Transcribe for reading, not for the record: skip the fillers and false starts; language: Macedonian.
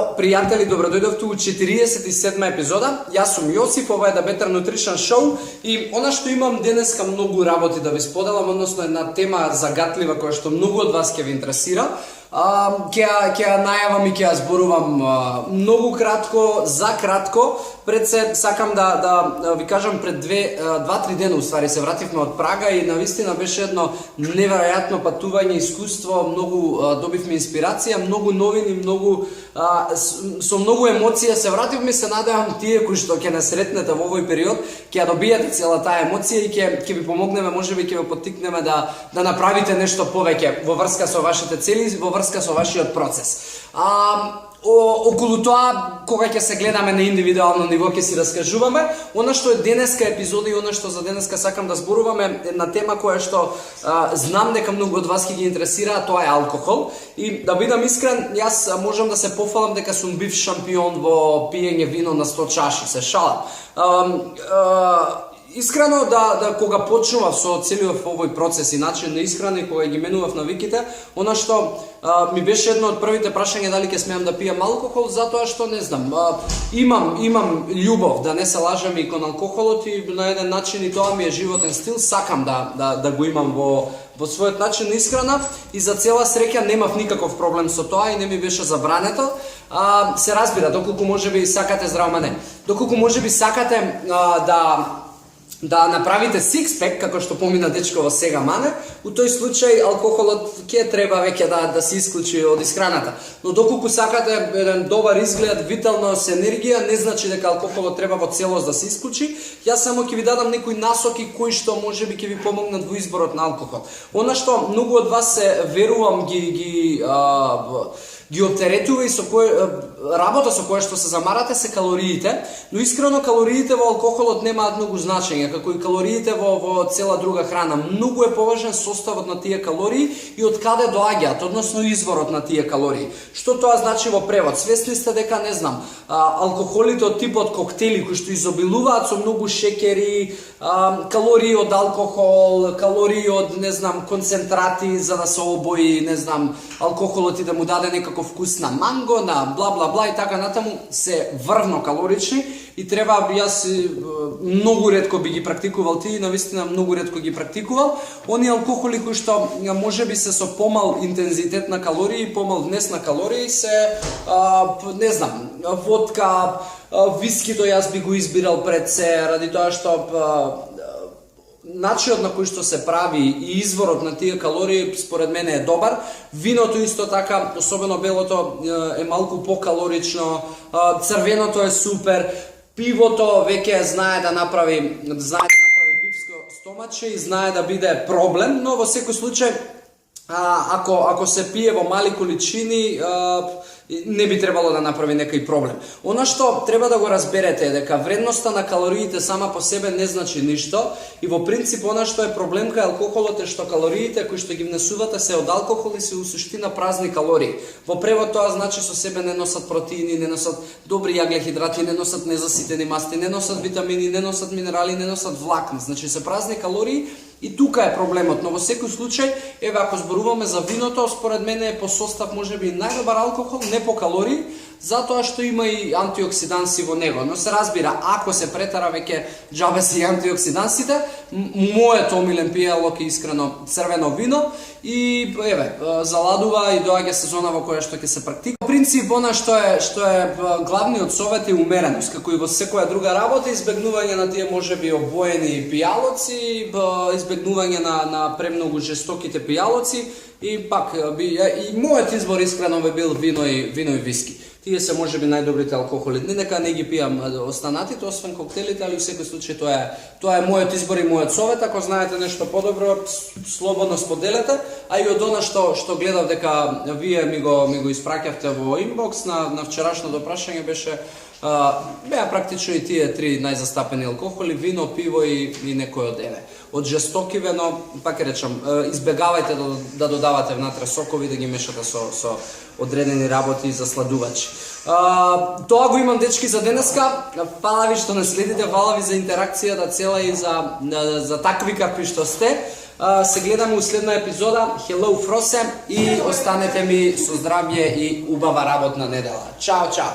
Здраво, пријатели, добродојдовте у 47 епизода. Јас сум Јосиф, ова е The Better Nutrition Show и она што имам денеска многу работи да ви споделам, односно една тема загатлива која што многу од вас ќе ви интересира. Ќе најавам и ќе ја зборувам многу кратко, за кратко. Пред се сакам да ви кажам, пред 2-3 дена уствари се вративме од Прага и навистина беше едно неверојатно патување, искуство, многу добивме инспирација, многу новини, со многу емоција се вративме. Се надевам тие кои што ќе насретнете во овој период ќе ја добијате цела таа емоција и ќе ви помогнеме, можеби ќе ве поттикнеме да направите нешто повеќе во врска со вашите цели, во врска со вашиот процес. Околу тоа, кога ќе се гледаме на индивидуално ниво, ќе си раскажуваме. Она што е денеска епизода и она што за денеска сакам да зборуваме е на тема која што знам дека многу од вас ќе ги интересира, тоа е алкохол. И да бидам искрен, јас можам да се пофалам дека сум бив шампион во пиење вино на 100 чаши, се шалам. Искрено кога почнував со целиот овој процес и начин на исхрана и кога ги менував навиките, она што ми беше едно од првите прашања дали ќе смеам да пијам алкохол, затоа што не знам, имам љубов, да не се лажам, и кон алкохолот и на еден начин и тоа ми е животен стил, сакам да го имам во својот начин на исхрана и за цела среќа немав никаков проблем со тоа и не ми беше забрането. Се разбира, доколку можеби сакате здраво не. Доколку можеби сакате да направите сикспек, како што помина дечково сега мане, у тој случај алкохолот ќе треба веќе да се исклучи од исхраната. Но доколку сакате еден добар изглед, виталност, енергија, не значи дека алкохолот треба во целост да се исклучи. Јас само ќе ви дадам некои насоки кои што можеби ќе ви помогнат во изборот на алкохол. Она што многу од вас се верувам ги оптеретува и со работа со која што се замарате се калориите, но искрено калориите во алкохолот немаат многу значење, како и калориите во цела друга храна. Многу е поважен составот на тие калории и од каде доаѓаат, односно изворот на тие калории. Што тоа значи во превод? Свесни сте дека, не знам, алкохолите од типот коктели кои што изобилуваат со многу шеќери, калории од алкохол, калории од, не знам, концентрати за да се обои, не знам, алкохолот и да му даде некако вкус на манго, на бла и така натаму, се врвно калорични и треба, јас многу ретко би ги практикувал тие, навистина многу ретко ги практикувал. Они алкохоли кои што можеби се со помал интензитет на калории, помал внес на калории се, не знам, водка, вискито јас би го избирал пред се, ради тоа што начинот на кој што се прави и изворот на тие калории според мене е добар. Виното исто така, особено белото, е малку покалорично, црвеното е супер, пивото веќе знае да направи пивско стомаче и знае да биде проблем, но во секој случај ако се пие во мали количини, не би требало да направи некој проблем. Она што треба да го разберете е дека вредноста на калориите сама по себе не значи ништо и во принцип она што е проблем кај алкохолот е што калориите кои што ги внесувате се од алкохол и се у суштина празни калории. Во превод тоа значи со себе не носат протеини, не носат добри јаглехидрати, не носат незаситени масти, не носат витамини, не носат минерали, не носат влакни. Значи се празни калории. И тука е проблемот, но во секој случај, еве ако зборуваме за виното, според мене е по состав можеби најдобар алкохол, не по калории, затоа што има и антиоксиданси во него. Но се разбира, ако се претера веќе џабе се и антиоксидансите, мојот омилен пијалок е искрено црвено вино и еве, заладува и доаѓа сезона во која што ќе се практикува. Во принцип, она што е главниот совет е умереност, како и во секоја друга работа, избегнување на тие можеби обоени пијалоци, избегнување на премногу жестоките пијалоци и пак и мојот избор искрено би бил вино и виски. Тие се можеби најдобрите алкохоли. Не дека не ги пијам останатите, освен коктелите, али во секој случај тоа е мојот избор и мојот совет. Ако знаете нешто подобро, слободно споделете, а и од она што гледав дека вие ми го испраќавте во инбокс на вчерашното прашање беа практично и тие три најзастапени алкохоли: вино, пиво и некој од еве. Од жестоки вино, пак речам, избегавајте да додавате внатре сокови, да ги мешате со одредени работи за сладувач. Тоа го имам, дечки, за денеска. Фала ви што не следите, фала ви за интеракцијата цела и за такви какви што сте. Се гледаме у следна епизода. Hello Фросе и останете ми со здравје и убава работна недела. Чао, чао!